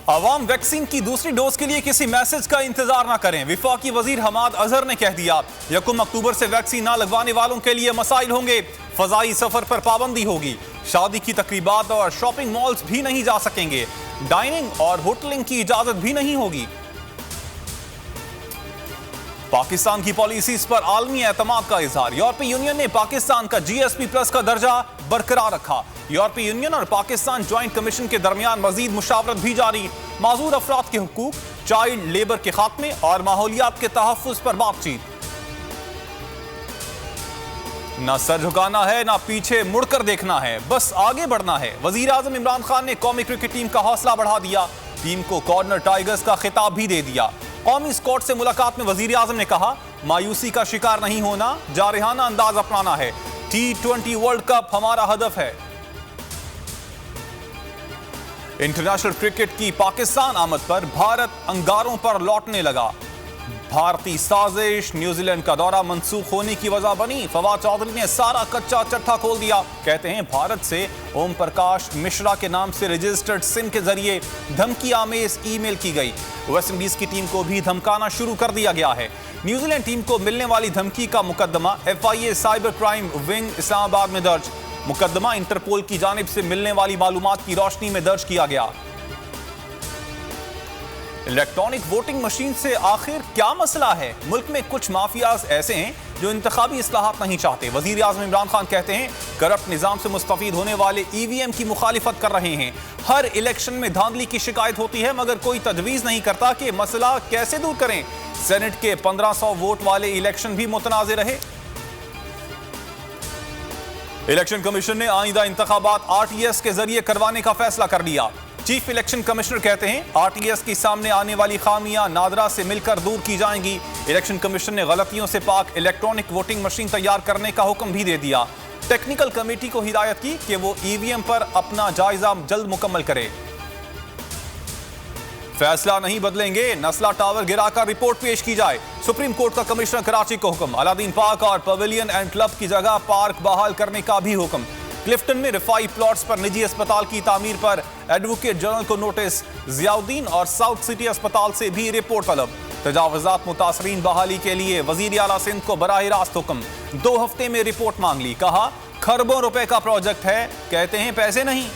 अवाम vaccine की दूसरी dose के लिए किसी मैसेज का इंतजार न करें। वफाकी वजीर हमाद अजहर ने कह दिया 1 अक्टूबर से वैक्सीन ना लगवाने वालों के लिए मसाइल होंगे। फजाई सफर पर पाबंदी होगी। शादी की तकरीबात और शॉपिंग मॉल्स भी नहीं जा सकेंगे। डाइनिंग और होटलिंग की इजाजत भी नहीं होगी। पाकिस्तान की पॉलिसीज पर आलमी एतमाद का इजहार। यूरोपीय यूनियन ने पाकिस्तान का GSP प्लस का दर्जा बरकरार रखा। यूरोपीय यूनियन और पाकिस्तान ज्वाइंट कमीशन के दरमियान मजीद मुशावरत भी जारी। माजूर अफराद के हुकूक, चाइल्ड लेबर के खात्मे और माहौलियात के तहफ्फुज पर बातचीत। ना सर झुकाना है, ना पीछे मुड़कर देखना है, बस आगे बढ़ना है। वजीर आजम इमरान खान ने कौमी क्रिकेट टीम का हौसला बढ़ा दिया। टीम को कॉर्नर टाइगर्स का खिताब भी दे दिया। कौमी स्क्वाड से मुलाकात में वजीर आजम ने कहा, मायूसी का शिकार नहीं होना, जारहाना अंदाज अपनाना है। T20 वर्ल्ड कप हमारा हदफ है। इंटरनेशनल क्रिकेट की पाकिस्तान आमद पर भारत अंगारों पर लौटने लगा। भारतीय साजिश न्यूजीलैंड का दौरा मंसूख होने की वजह बनी। फवाद चौधरी ने सारा कच्चा चट्टा खोल दिया। कहते हैं भारत से ओम प्रकाश मिश्रा के नाम से रजिस्टर्ड सिम के जरिए धमकी आमेज ईमेल की गई। वेस्ट इंडीज की टीम को भी धमकाना शुरू कर दिया गया है। न्यूजीलैंड टीम को मिलने वाली धमकी का मुकदमा FIA cyber crime wing Islamabad में दर्ज। मुकदमा इंटरपोल की जानिब से मिलने वाली मालूमात की रोशनी में दर्ज किया गया। इलेक्ट्रॉनिक वोटिंग मशीन से आखिर क्या मसला है? मुल्क में कुछ माफियाज ऐसे हैं जो इंतखाबी इस्लाहात नहीं चाहते। वजीर आजम इमरान खान कहते हैं, करप्ट निजाम से मुस्तफीद होने वाले EVM की मुखालिफत कर रहे हैं। हर इलेक्शन में धांधली की शिकायत होती है, मगर कोई तजवीज नहीं करता कि मसला कैसे दूर करें। सेनेट के 1500 वोट वाले इलेक्शन भी मुतनाज़ रहे। इलेक्शन कमीशन ने आइंदा इंतखाबात RTS के जरिए करवाने का फैसला कर लिया। चीफ इलेक्शन कमिश्नर कहते हैं, RTS के सामने आने वाली खामियां नादरा से मिलकर दूर की जाएंगी। इलेक्शन कमीशन ने गलतियों से पाक इलेक्ट्रॉनिक वोटिंग मशीन तैयार करने का हुक्म भी दे दिया। टेक्निकल कमेटी को हिदायत की कि वो EVM पर अपना जायजा जल्द मुकम्मल करे। फैसला नहीं बदलेंगे, नस्ला टावर गिराकर रिपोर्ट पेश की जाए। सुप्रीम कोर्ट का कमिश्नर कराची को हुक्म। अलादीन पार्क और पवेलियन एंड क्लब की जगह पार्क बहाल करने का भी हुक्म। क्लिफ्टन में रिफाई प्लॉट्स पर निजी अस्पताल की तामीर पर एडवोकेट जनरल को नोटिस। जियाउद्दीन और साउथ सिटी अस्पताल से भी रिपोर्ट तलब। तजावुजात मुतासरीन बहाली के लिए वजीर आला सिंध को बराह रास्त हुक्म। 2 हफ्ते में रिपोर्ट मांग ली। कहा, खरबों रुपए का प्रोजेक्ट है, कहते हैं पैसे नहीं।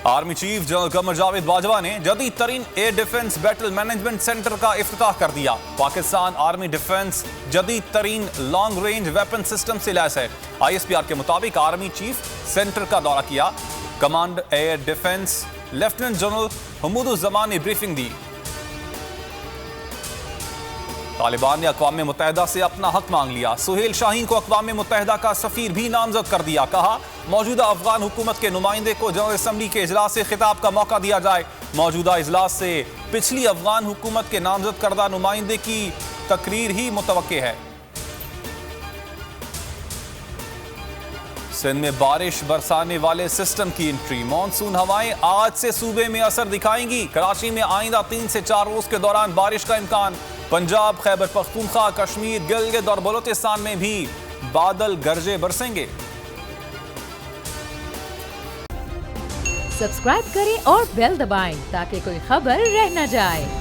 Army chief general Qamar Javed Bajwa ने जदीद तरीन air defence battle management centre का इफ्तिताह कर दिया। पाकिस्तान आर्मी डिफेंस जदीद तरीन लॉन्ग रेंज वेपन सिस्टम से लैस है। ISPR के मुताबिक आर्मी चीफ सेंटर का दौरा किया। Command air defence lieutenant general Hamooduzzaman ने ब्रीफिंग दी। तालिबान ने अक़वाम मुत्तहिदा से अपना हक मांग लिया। सुहेल शाहीन को अक़वाम मुत्तहिदा का सफ़ीर भी नामजद कर दिया। कहा, मौजूदा अफगान हुकूमत के नुमाइंदे को जनरल असम्बली के इजलास से खिताब का मौका दिया जाए। मौजूदा इजलास से पिछली अफगान हुकूमत के नामजद करदा नुमाइंदे की तकरीर ही मुतवक्के है। सिंध में बारिश बरसाने वाले सिस्टम की एंट्री। मानसून हवाएं आज से सूबे में असर दिखाएंगी। कराची में आइंदा 3 से 4 रोज के दौरान बारिश का इम्कान। पंजाब, खैबर पख्तूनख्वा, कश्मीर, गिलगित और बलोचिस्तान में भी बादल गरजे बरसेंगे। सब्सक्राइब करें और बेल दबाएं ताकि कोई खबर रह न जाए।